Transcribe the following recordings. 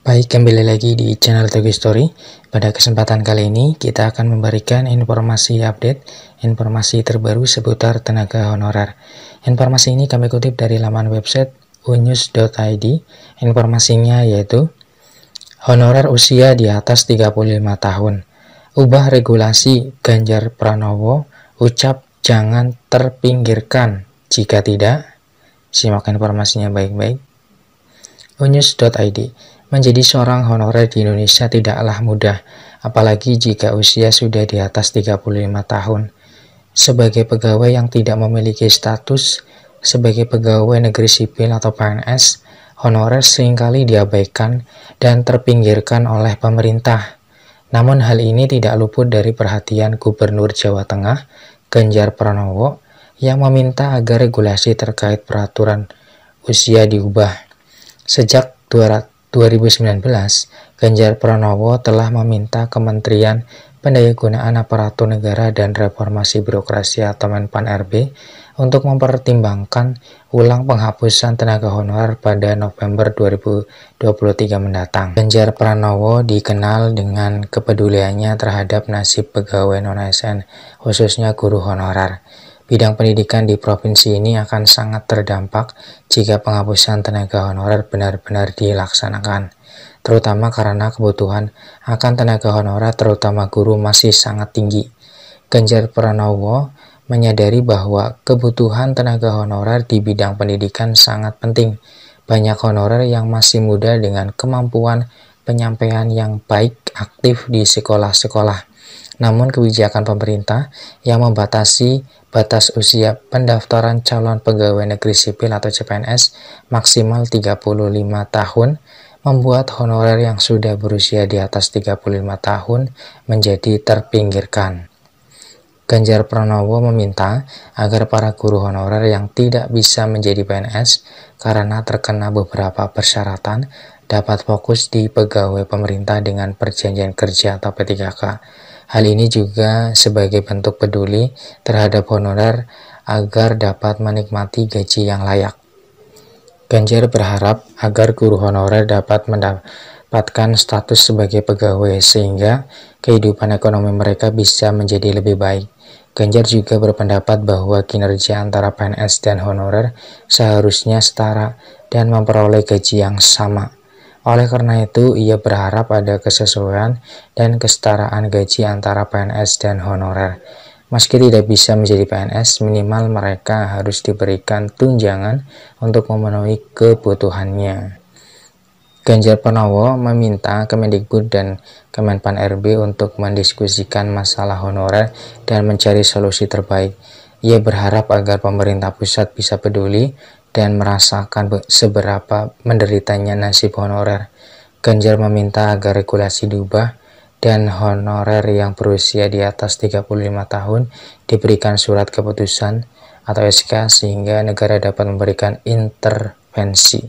Baik, kembali lagi di channel Togi Story. Pada kesempatan kali ini, kita akan memberikan informasi update, informasi terbaru seputar tenaga honorer. Informasi ini kami kutip dari laman website unews.id. Informasinya yaitu, honorer usia di atas 35 tahun. Ubah regulasi Ganjar Pranowo, ucap jangan terpinggirkan. Jika tidak, simak informasinya baik-baik. Unews.id. Menjadi seorang honorer di Indonesia tidaklah mudah, apalagi jika usia sudah di atas 35 tahun. Sebagai pegawai yang tidak memiliki status sebagai pegawai negeri sipil atau PNS, honorer seringkali diabaikan dan terpinggirkan oleh pemerintah. Namun hal ini tidak luput dari perhatian Gubernur Jawa Tengah, Ganjar Pranowo, yang meminta agar regulasi terkait peraturan usia diubah. Sejak 2019, Ganjar Pranowo telah meminta Kementerian Pendayagunaan Aparatur Negara dan Reformasi Birokrasi atau Menpan-RB untuk mempertimbangkan ulang penghapusan tenaga honorer pada November 2023 mendatang. Ganjar Pranowo dikenal dengan kepeduliannya terhadap nasib pegawai non-ASN, khususnya guru honorer. Bidang pendidikan di provinsi ini akan sangat terdampak jika penghapusan tenaga honorer benar-benar dilaksanakan, terutama karena kebutuhan akan tenaga honorer terutama guru masih sangat tinggi. Ganjar Pranowo menyadari bahwa kebutuhan tenaga honorer di bidang pendidikan sangat penting. Banyak honorer yang masih muda dengan kemampuan penyampaian yang baik aktif di sekolah-sekolah. Namun kebijakan pemerintah yang membatasi batas usia pendaftaran calon pegawai negeri sipil atau CPNS maksimal 35 tahun membuat honorer yang sudah berusia di atas 35 tahun menjadi terpinggirkan. Ganjar Pranowo meminta agar para guru honorer yang tidak bisa menjadi PNS karena terkena beberapa persyaratan dapat fokus di pegawai pemerintah dengan perjanjian kerja atau P3K. Hal ini juga sebagai bentuk peduli terhadap honorer agar dapat menikmati gaji yang layak. Ganjar berharap agar guru honorer dapat mendapatkan status sebagai pegawai sehingga kehidupan ekonomi mereka bisa menjadi lebih baik. Ganjar juga berpendapat bahwa kinerja antara PNS dan honorer seharusnya setara dan memperoleh gaji yang sama. Oleh karena itu, ia berharap ada kesesuaian dan kesetaraan gaji antara PNS dan honorer. Meski tidak bisa menjadi PNS, minimal mereka harus diberikan tunjangan untuk memenuhi kebutuhannya. Ganjar Pranowo meminta Kemendikbud dan Kemenpan-RB untuk mendiskusikan masalah honorer dan mencari solusi terbaik. Ia berharap agar pemerintah pusat bisa peduli dan merasakan seberapa menderitanya nasib honorer. Ganjar meminta agar regulasi diubah dan honorer yang berusia di atas 35 tahun diberikan surat keputusan atau SK sehingga negara dapat memberikan intervensi,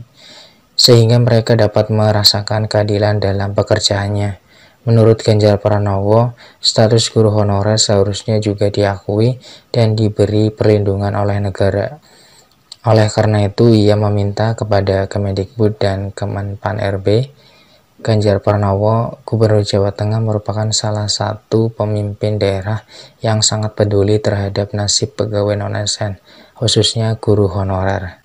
sehingga mereka dapat merasakan keadilan dalam pekerjaannya. Menurut Ganjar Pranowo, status guru honorer seharusnya juga diakui dan diberi perlindungan oleh negara. Oleh karena itu, ia meminta kepada Kemendikbud dan Kemenpan-RB. Ganjar Pranowo, Gubernur Jawa Tengah, merupakan salah satu pemimpin daerah yang sangat peduli terhadap nasib pegawai non-ASN, khususnya guru honorer.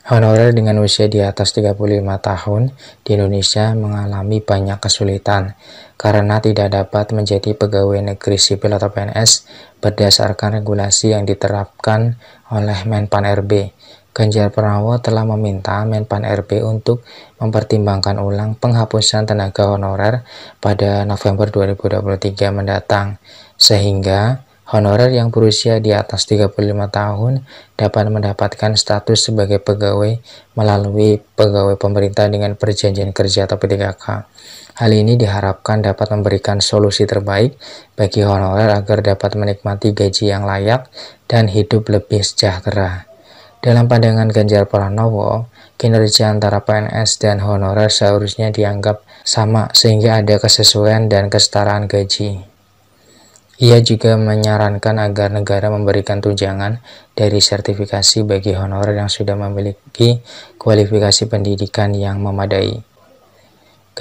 Honorer dengan usia di atas 35 tahun di Indonesia mengalami banyak kesulitan karena tidak dapat menjadi pegawai negeri sipil atau PNS berdasarkan regulasi yang diterapkan oleh Menpan-RB. Ganjar Pranowo telah meminta Menpan-RB untuk mempertimbangkan ulang penghapusan tenaga honorer pada November 2023 mendatang, sehingga honorer yang berusia di atas 35 tahun dapat mendapatkan status sebagai pegawai melalui pegawai pemerintah dengan perjanjian kerja atau P3K. Hal ini diharapkan dapat memberikan solusi terbaik bagi honorer agar dapat menikmati gaji yang layak dan hidup lebih sejahtera. Dalam pandangan Ganjar Pranowo, kinerja antara PNS dan honorer seharusnya dianggap sama sehingga ada kesesuaian dan kesetaraan gaji. Ia juga menyarankan agar negara memberikan tunjangan dari sertifikasi bagi honorer yang sudah memiliki kualifikasi pendidikan yang memadai.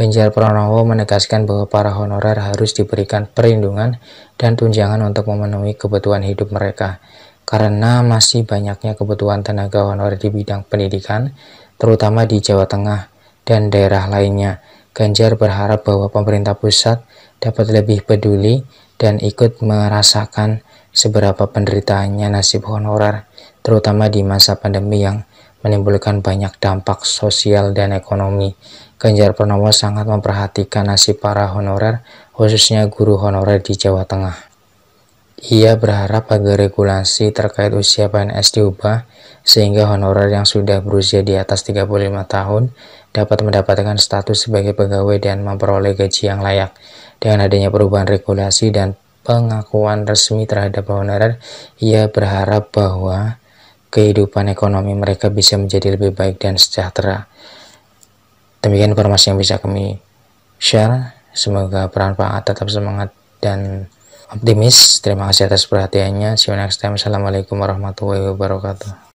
Ganjar Pranowo menegaskan bahwa para honorer harus diberikan perlindungan dan tunjangan untuk memenuhi kebutuhan hidup mereka, karena masih banyaknya kebutuhan tenaga honorer di bidang pendidikan, terutama di Jawa Tengah dan daerah lainnya. Ganjar berharap bahwa pemerintah pusat dapat lebih peduli dan ikut merasakan seberapa penderitaannya nasib honorer, terutama di masa pandemi yang menimbulkan banyak dampak sosial dan ekonomi. Ganjar Pranowo sangat memperhatikan nasib para honorer, khususnya guru honorer di Jawa Tengah. Ia berharap agar regulasi terkait usia PNS diubah, sehingga honorer yang sudah berusia di atas 35 tahun dapat mendapatkan status sebagai pegawai dan memperoleh gaji yang layak. Dengan adanya perubahan regulasi dan pengakuan resmi terhadap honorer, ia berharap bahwa kehidupan ekonomi mereka bisa menjadi lebih baik dan sejahtera. Demikian informasi yang bisa kami share. Semoga bermanfaat, tetap semangat dan optimis. Terima kasih atas perhatiannya. See you next time. Assalamualaikum warahmatullahi wabarakatuh.